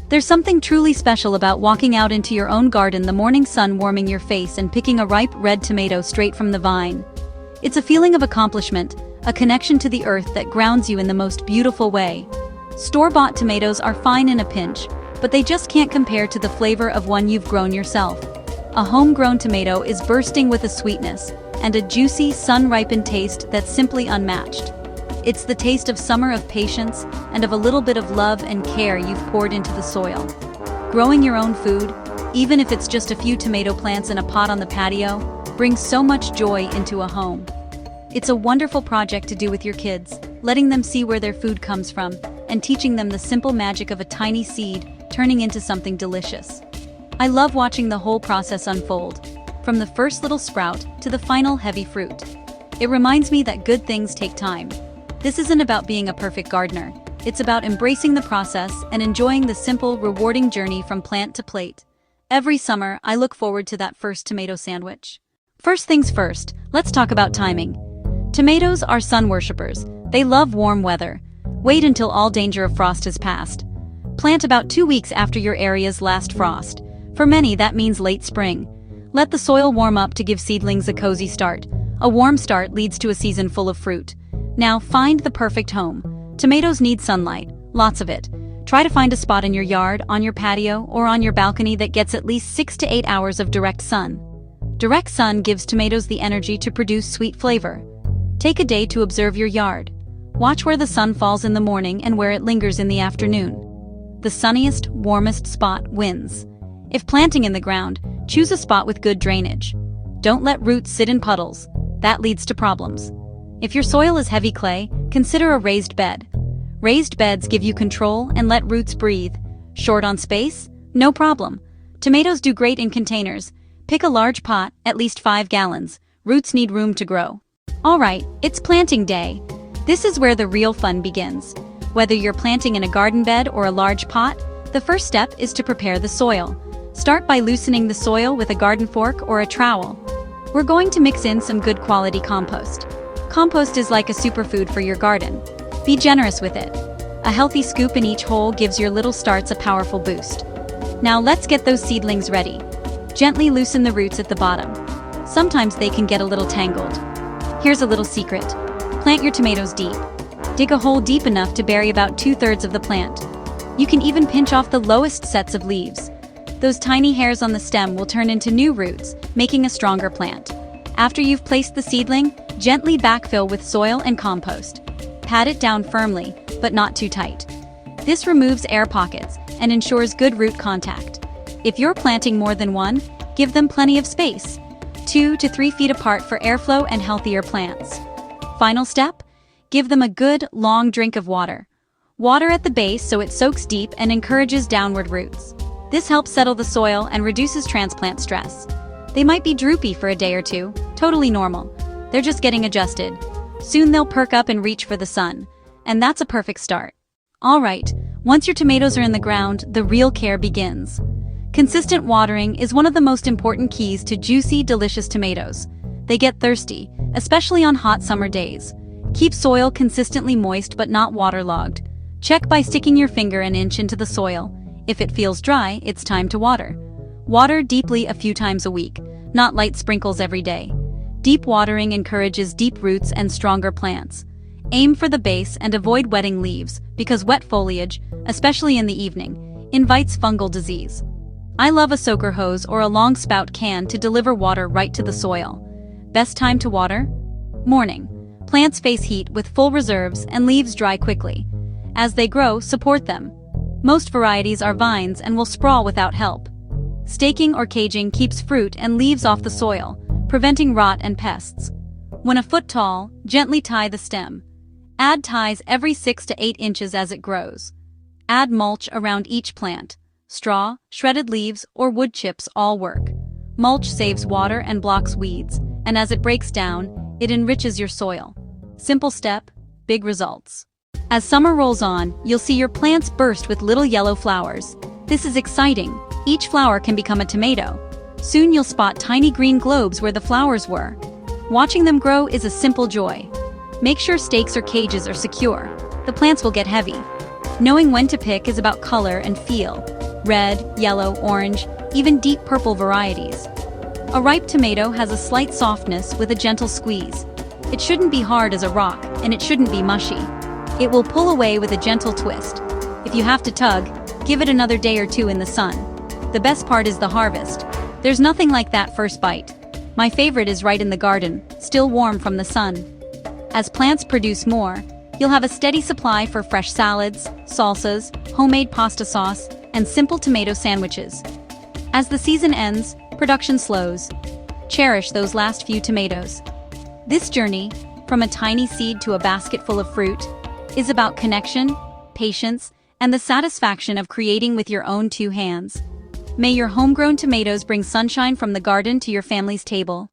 There's something truly special about walking out into your own garden, the morning sun warming your face and picking a ripe red tomato straight from the vine. It's a feeling of accomplishment, a connection to the earth that grounds you in the most beautiful way. Store-bought tomatoes are fine in a pinch, but they just can't compare to the flavor of one you've grown yourself. A homegrown tomato is bursting with a sweetness and a juicy, sun-ripened taste that's simply unmatched. It's the taste of summer, of patience, and of a little bit of love and care you've poured into the soil. Growing your own food, even if it's just a few tomato plants in a pot on the patio, brings so much joy into a home. It's a wonderful project to do with your kids, letting them see where their food comes from, and teaching them the simple magic of a tiny seed turning into something delicious. I love watching the whole process unfold, from the first little sprout to the final heavy fruit. It reminds me that good things take time. This isn't about being a perfect gardener. It's about embracing the process and enjoying the simple, rewarding journey from plant to plate. Every summer, I look forward to that first tomato sandwich. First things first, let's talk about timing. Tomatoes are sun worshippers. They love warm weather. Wait until all danger of frost has passed. Plant about 2 weeks after your area's last frost. For many, that means late spring. Let the soil warm up to give seedlings a cozy start. A warm start leads to a season full of fruit. Now, find the perfect home. Tomatoes need sunlight, lots of it. Try to find a spot in your yard, on your patio, or on your balcony that gets at least 6 to 8 hours of direct sun. Direct sun gives tomatoes the energy to produce sweet flavor. Take a day to observe your yard. Watch where the sun falls in the morning and where it lingers in the afternoon. The sunniest, warmest spot wins. If planting in the ground, choose a spot with good drainage. Don't let roots sit in puddles. That leads to problems. If your soil is heavy clay, consider a raised bed. Raised beds give you control and let roots breathe. Short on space? No problem. Tomatoes do great in containers. Pick a large pot, at least 5 gallons. Roots need room to grow. Alright, it's planting day. This is where the real fun begins. Whether you're planting in a garden bed or a large pot, the first step is to prepare the soil. Start by loosening the soil with a garden fork or a trowel. We're going to mix in some good quality compost. Compost is like a superfood for your garden. Be generous with it. A healthy scoop in each hole gives your little starts a powerful boost. Now let's get those seedlings ready. Gently loosen the roots at the bottom. Sometimes they can get a little tangled. Here's a little secret. Plant your tomatoes deep. Dig a hole deep enough to bury about 2/3 of the plant. You can even pinch off the lowest sets of leaves. Those tiny hairs on the stem will turn into new roots, making a stronger plant. After you've placed the seedling, gently backfill with soil and compost. Pat it down firmly, but not too tight. This removes air pockets and ensures good root contact. If you're planting more than one, give them plenty of space, 2 to 3 feet apart for airflow and healthier plants. Final step? Give them a good, long drink of water. Water at the base so it soaks deep and encourages downward roots. This helps settle the soil and reduces transplant stress. They might be droopy for a day or two, totally normal. They're just getting adjusted. Soon they'll perk up and reach for the sun. And that's a perfect start. Alright, once your tomatoes are in the ground, the real care begins. Consistent watering is one of the most important keys to juicy, delicious tomatoes. They get thirsty, especially on hot summer days. Keep soil consistently moist but not waterlogged. Check by sticking your finger an inch into the soil. If it feels dry, it's time to water. Water deeply a few times a week, not light sprinkles every day. Deep watering encourages deep roots and stronger plants. Aim for the base and avoid wetting leaves, because wet foliage, especially in the evening, invites fungal disease. I love a soaker hose or a long spout can to deliver water right to the soil. Best time to water? Morning. Plants face heat with full reserves and leaves dry quickly. As they grow, support them. Most varieties are vines and will sprawl without help. Staking or caging keeps fruit and leaves off the soil, preventing rot and pests. When a foot tall, gently tie the stem. Add ties every 6 to 8 inches as it grows. Add mulch around each plant. Straw, shredded leaves, or wood chips all work. Mulch saves water and blocks weeds, and as it breaks down, it enriches your soil. Simple step, big results. As summer rolls on, you'll see your plants burst with little yellow flowers. This is exciting. Each flower can become a tomato. Soon you'll spot tiny green globes where the flowers were. Watching them grow is a simple joy. Make sure stakes or cages are secure. The plants will get heavy. Knowing when to pick is about color and feel. red, yellow, orange, even deep purple varieties. A ripe tomato has a slight softness with a gentle squeeze. It shouldn't be hard as a rock, and it shouldn't be mushy. It will pull away with a gentle twist. If you have to tug, give it another day or two in the sun. The best part is the harvest. There's nothing like that first bite. My favorite is right in the garden, still warm from the sun. As plants produce more, you'll have a steady supply for fresh salads, salsas, homemade pasta sauce, and simple tomato sandwiches. As the season ends, production slows. Cherish those last few tomatoes. This journey, from a tiny seed to a basket full of fruit, is about connection, patience, and the satisfaction of creating with your own two hands. May your homegrown tomatoes bring sunshine from the garden to your family's table.